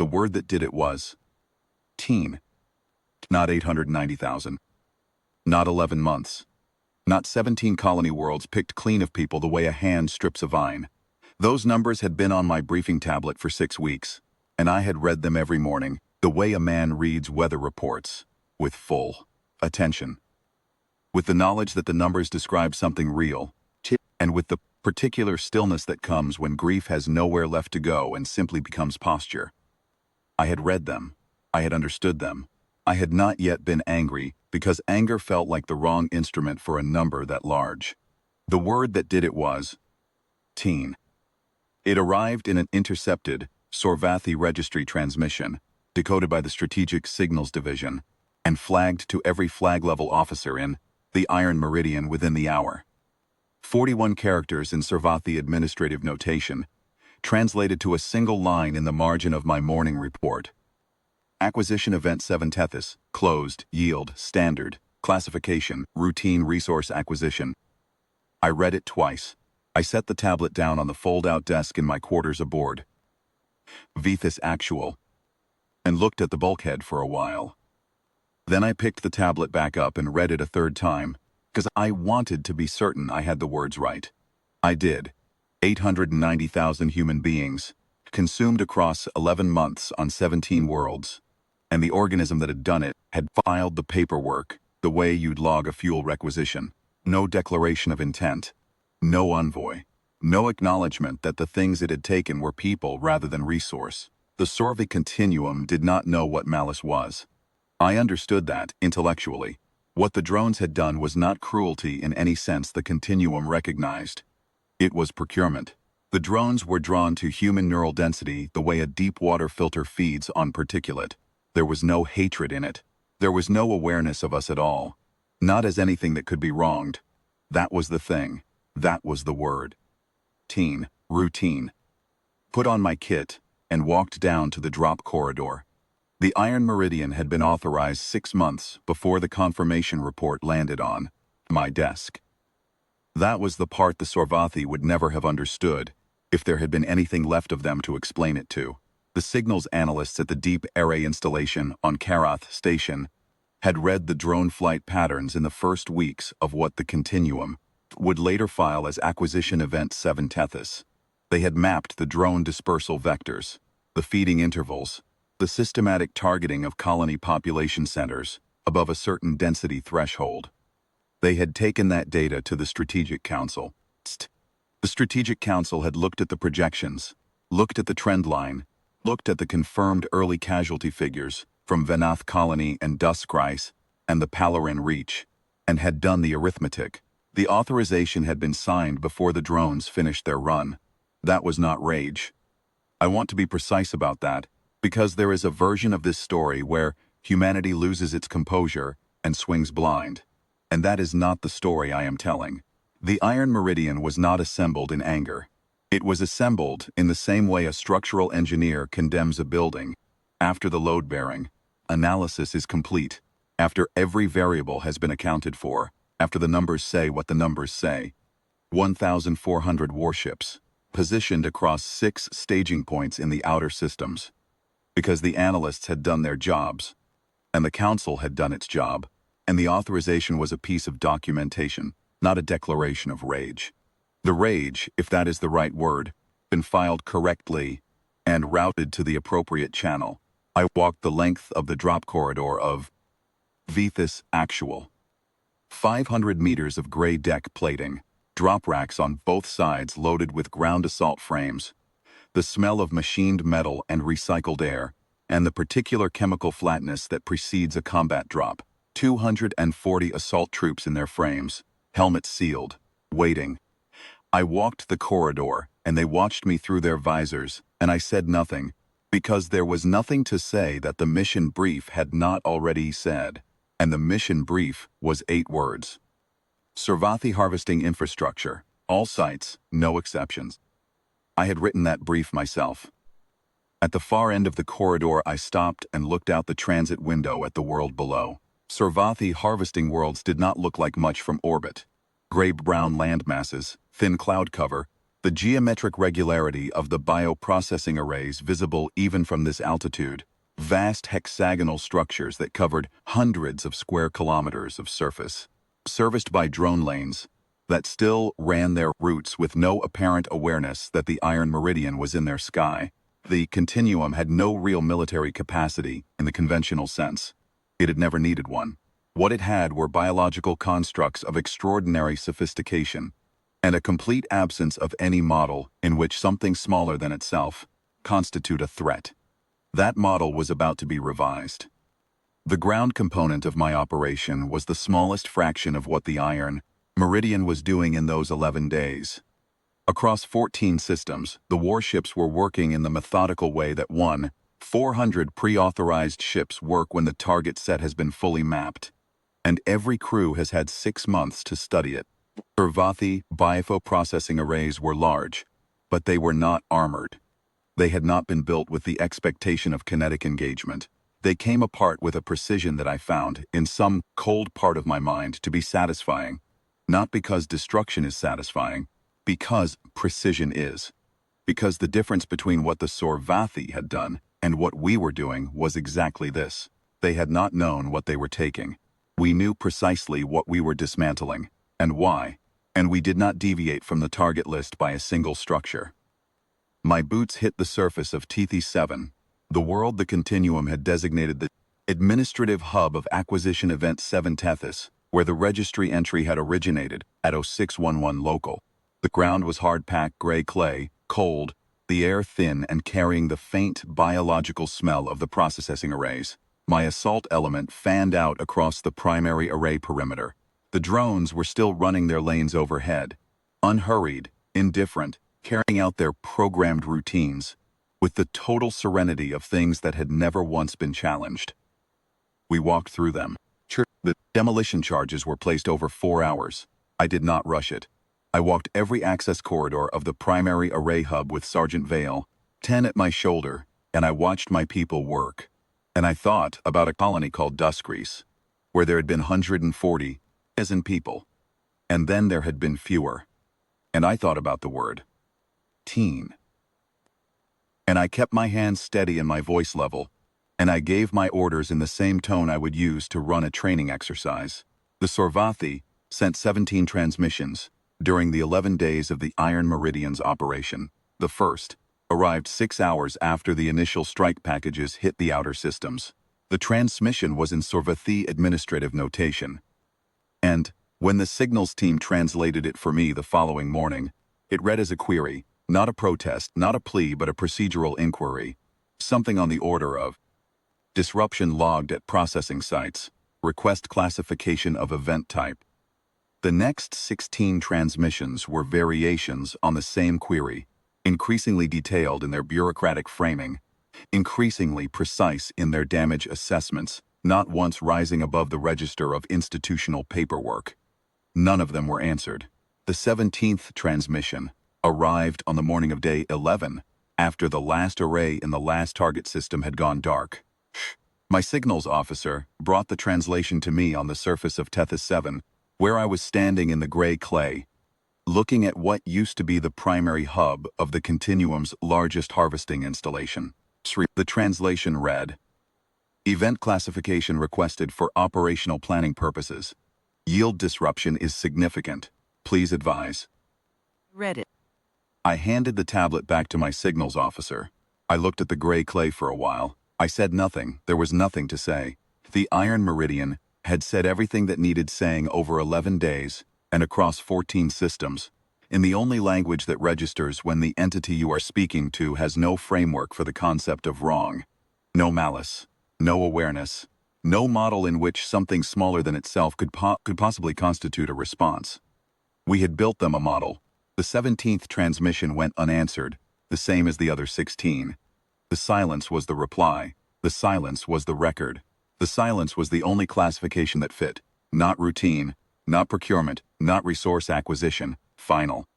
word that did it was teen. Not 890,000. Not 11 months. Not 17 colony worlds picked clean of people the way a hand strips a vine. Those numbers had been on my briefing tablet for 6 weeks, and I had read them every morning, the way a man reads weather reports, with full attention. With the knowledge that the numbers describe something real, and with the particular stillness that comes when grief has nowhere left to go and simply becomes posture. I had read them. I had understood them. I had not yet been angry, because anger felt like the wrong instrument for a number that large. The word that did it was teen. It arrived in an intercepted Sorvathi registry transmission, decoded by the Strategic Signals Division, and flagged to every flag-level officer in the Iron Meridian within the hour. 41 characters in Sorvathi administrative notation, translated to a single line in the margin of my morning report. Acquisition Event 7 Tethys, closed, yield, standard, classification, routine resource acquisition. I read it twice. I set the tablet down on the fold-out desk in my quarters aboard. Vethys actual. And looked at the bulkhead for a while. Then I picked the tablet back up and read it a third time, because I wanted to be certain I had the words right. I did. 890,000 human beings, consumed across 11 months on 17 worlds. And the organism that had done it had filed the paperwork the way you'd log a fuel requisition. No declaration of intent. No envoy. No acknowledgement that the things it had taken were people rather than resource. The Sorvathi continuum did not know what malice was. I understood that, intellectually. What the drones had done was not cruelty in any sense the continuum recognized. It was procurement. The drones were drawn to human neural density the way a deep water filter feeds on particulate. There was no hatred in it. There was no awareness of us at all. Not as anything that could be wronged. That was the thing. That was the word. Teen, routine. Put on my kit and walked down to the drop corridor. The Iron Meridian had been authorized 6 months before the confirmation report landed on my desk. That was the part the Sorvathi would never have understood if there had been anything left of them to explain it to. The signals analysts at the Deep Array installation on Karath Station had read the drone flight patterns in the first weeks of what the continuum would later file as Acquisition Event 7 Tethys. They had mapped the drone dispersal vectors, the feeding intervals, the systematic targeting of colony population centers above a certain density threshold. They had taken that data to the Strategic Council. The Strategic Council had looked at the projections, looked at the trend line, looked at the confirmed early casualty figures from Venath Colony and Duskrise and the Palarin Reach, and had done the arithmetic. The authorization had been signed before the drones finished their run. That was not rage. I want to be precise about that, because there is a version of this story where humanity loses its composure and swings blind. And that is not the story I am telling. The Iron Meridian was not assembled in anger. It was assembled in the same way a structural engineer condemns a building. After the load-bearing, analysis is complete. After every variable has been accounted for. After the numbers say what the numbers say. 1,400 warships, positioned across 6 staging points in the outer systems. Because the analysts had done their jobs, and the council had done its job, and the authorization was a piece of documentation, not a declaration of rage. The rage, if that is the right word, been filed correctly and routed to the appropriate channel. I walked the length of the drop corridor of Vethys actual. 500 meters of gray deck plating, drop racks on both sides loaded with ground assault frames, the smell of machined metal and recycled air, and the particular chemical flatness that precedes a combat drop. 240 assault troops in their frames, helmets sealed, waiting. I walked the corridor, and they watched me through their visors, and I said nothing, because there was nothing to say that the mission brief had not already said, and the mission brief was 8 words. Sorvathi harvesting infrastructure, all sites, no exceptions. I had written that brief myself. At the far end of the corridor, I stopped and looked out the transit window at the world below. Sorvathi harvesting worlds did not look like much from orbit. Gray-brown land masses, thin cloud cover, The geometric regularity of the bioprocessing arrays visible even from this altitude, vast hexagonal structures that covered hundreds of square kilometers of surface, serviced by drone lanes that still ran their routes with no apparent awareness that the iron meridian was in their sky. The continuum had no real military capacity in the conventional sense. It had never needed one. What it had were biological constructs of extraordinary sophistication, and a complete absence of any model in which something smaller than itself constitute a threat. That model was about to be revised. The ground component of my operation was the smallest fraction of what the iron meridian was doing in those 11 days. Across 14 systems, the warships were working in the methodical way that 400 pre-authorized ships work when the target set has been fully mapped, and every crew has had 6 months to study it. Sorvathi bioprocessing arrays were large, but they were not armored. They had not been built with the expectation of kinetic engagement. They came apart with a precision that I found, in some cold part of my mind, to be satisfying. Not because destruction is satisfying, because precision is. Because the difference between what the Sorvathi had done and what we were doing was exactly this. They had not known what they were taking. We knew precisely what we were dismantling, and why, and we did not deviate from the target list by a single structure. My boots hit the surface of Tethi 7, the world the Continuum had designated the administrative hub of Acquisition Event 7 Tethys, where the registry entry had originated, at 0611 local. The ground was hard-packed gray clay, cold, the air thin and carrying the faint biological smell of the processing arrays. My assault element fanned out across the primary array perimeter. The drones were still running their lanes overhead, unhurried, indifferent, carrying out their programmed routines, with the total serenity of things that had never once been challenged. We walked through them. The demolition charges were placed over 4 hours. I did not rush it. I walked every access corridor of the primary array hub with Sergeant Vale, 10 at my shoulder, and I watched my people work. And I thought about a colony called Duskrease, where there had been 140,000 people, and then there had been fewer. And I thought about the word teen. And I kept my hands steady and my voice level, and I gave my orders in the same tone I would use to run a training exercise. The Sorvathi sent 17 transmissions during the 11 days of the Iron Meridian's operation. The first arrived 6 hours after the initial strike packages hit the outer systems. The transmission was in Sorvathi administrative notation, and when the signals team translated it for me the following morning, it read as a query, not a protest, not a plea, but a procedural inquiry. Something on the order of disruption logged at processing sites, request classification of event type. The next 16 transmissions were variations on the same query, increasingly detailed in their bureaucratic framing, increasingly precise in their damage assessments, not once rising above the register of institutional paperwork. None of them were answered. The 17th transmission arrived on the morning of day 11, after the last array in the last target system had gone dark. My signals officer brought the translation to me on the surface of Tethys 7, where I was standing in the gray clay, looking at what used to be the primary hub of the Continuum's largest harvesting installation. The translation read, "Event classification requested for operational planning purposes. Yield disruption is significant. Please advise." Read it. I handed the tablet back to my signals officer. I looked at the gray clay for a while. I said nothing. There was nothing to say. The Iron Meridian had said everything that needed saying over 11 days and across 14 systems, in the only language that registers when the entity you are speaking to has no framework for the concept of wrong, no malice, no awareness, no model in which something smaller than itself could possibly constitute a response. We had built them a model. The 17th transmission went unanswered, the same as the other 16. The silence was the reply. The silence was the record. The silence was the only classification that fit. Not routine, not procurement, not resource acquisition. Final.